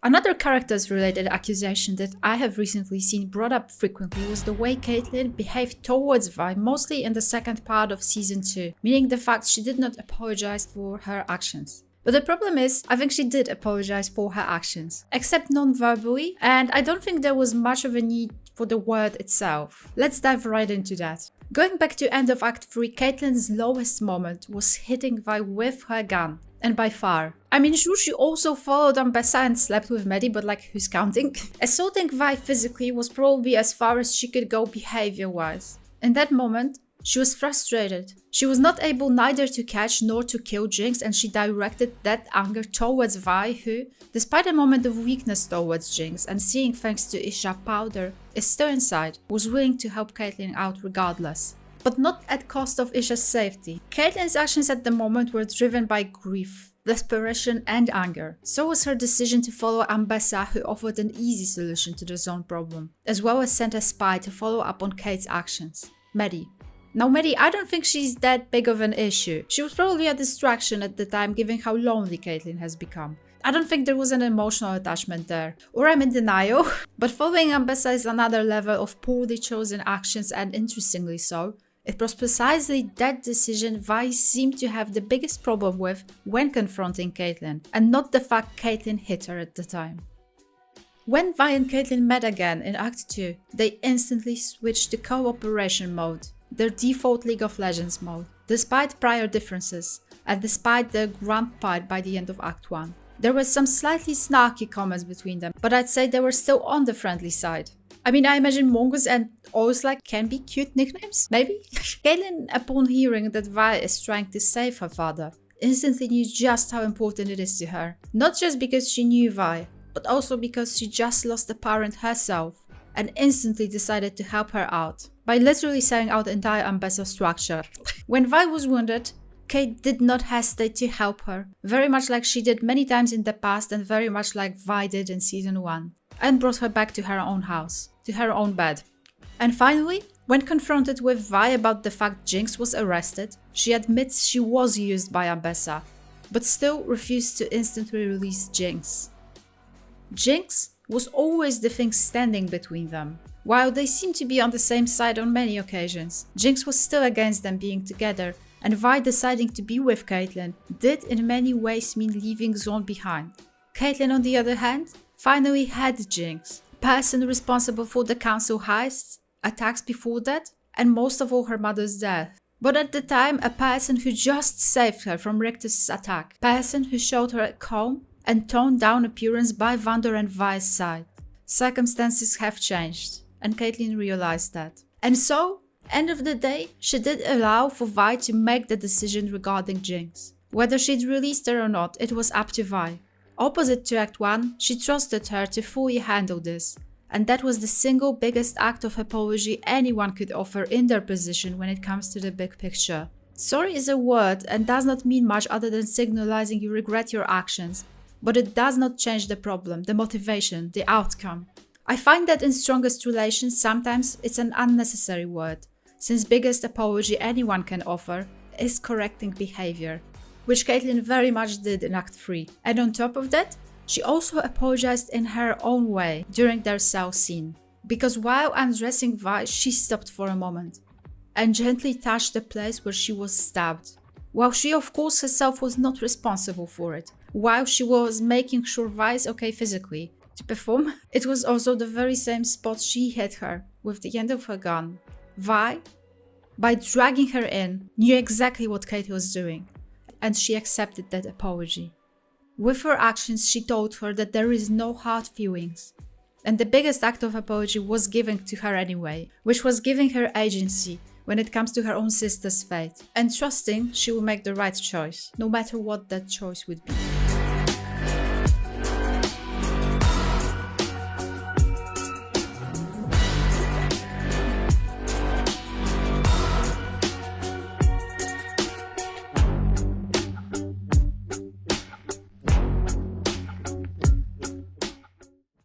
Another characters-related accusation that I have recently seen brought up frequently was the way Caitlyn behaved towards Vi, mostly in the second part of season 2, meaning the fact she did not apologize for her actions. But the problem is, I think she did apologize for her actions, except non-verbally, and I don't think there was much of a need for the word itself. Let's dive right into that. Going back to end of Act 3, Caitlyn's lowest moment was hitting Vi with her gun. And by far. I mean, sure, she also followed Ambessa and slept with Maddie, but like, who's counting? Assaulting Vi physically was probably as far as she could go behavior-wise. In that moment, she was frustrated. She was not able neither to catch nor to kill Jinx, and she directed that anger towards Vi, who, despite a moment of weakness towards Jinx and seeing thanks to Isha powder is still inside, was willing to help Caitlyn out regardless. But not at cost of Isha's safety. Caitlyn's actions at the moment were driven by grief, desperation and anger. So was her decision to follow Ambessa, who offered an easy solution to the zone problem, as well as sent a spy to follow up on Kate's actions. Maddie. Now Maddie, I don't think she's that big of an issue. She was probably a distraction at the time given how lonely Caitlyn has become. I don't think there was an emotional attachment there, or I'm in denial. But following Ambessa is another level of poorly chosen actions, and interestingly so. It was precisely that decision Vi seemed to have the biggest problem with when confronting Caitlyn, and not the fact Caitlyn hit her at the time. When Vi and Caitlyn met again in Act 2, they instantly switched to cooperation mode, their default League of Legends mode, despite prior differences, and despite their grand fight by the end of Act 1. There were some slightly snarky comments between them, but I'd say they were still on the friendly side. I mean, I imagine Mongoose and Oslak can be cute nicknames, maybe? Caitlyn, upon hearing that Vi is trying to save her father, instantly knew just how important it is to her. Not just because she knew Vi, but also because she just lost a parent herself, and instantly decided to help her out, by literally selling out the entire Ambessa structure. When Vi was wounded, Kate did not hesitate to help her, very much like she did many times in the past and very much like Vi did in Season 1. And brought her back to her own house, to her own bed. And finally, when confronted with Vi about the fact Jinx was arrested, she admits she was used by Ambessa, but still refused to instantly release Jinx. Jinx was always the thing standing between them. While they seemed to be on the same side on many occasions, Jinx was still against them being together, and Vi deciding to be with Caitlyn did in many ways mean leaving Zone behind. Caitlyn, on the other hand, finally had Jinx, person responsible for the council heists, attacks before that, and most of all her mother's death. But at the time, a person who just saved her from Rictus' attack, person who showed her a calm and toned down appearance by Vander and Vi's side. Circumstances have changed, and Caitlyn realized that. And so, end of the day, she did allow for Vi to make the decision regarding Jinx. Whether she'd released her or not, it was up to Vi. Opposite to Act 1, she trusted her to fully handle this, and that was the single biggest act of apology anyone could offer in their position when it comes to the big picture. Sorry is a word and does not mean much other than signalizing you regret your actions, but it does not change the problem, the motivation, the outcome. I find that in strongest relations sometimes it's an unnecessary word, since biggest apology anyone can offer is correcting behavior, which Caitlyn very much did in Act 3. And on top of that, she also apologized in her own way during their cell scene. Because while undressing Vi, she stopped for a moment and gently touched the place where she was stabbed. While she of course herself was not responsible for it, while she was making sure Vi is okay physically to perform, it was also the very same spot she hit her with the end of her gun. Vi, by dragging her in, knew exactly what Kate was doing. And she accepted that apology. With her actions, she told her that there is no hard feelings. And the biggest act of apology was given to her anyway, which was giving her agency when it comes to her own sister's fate, and trusting she will make the right choice, no matter what that choice would be.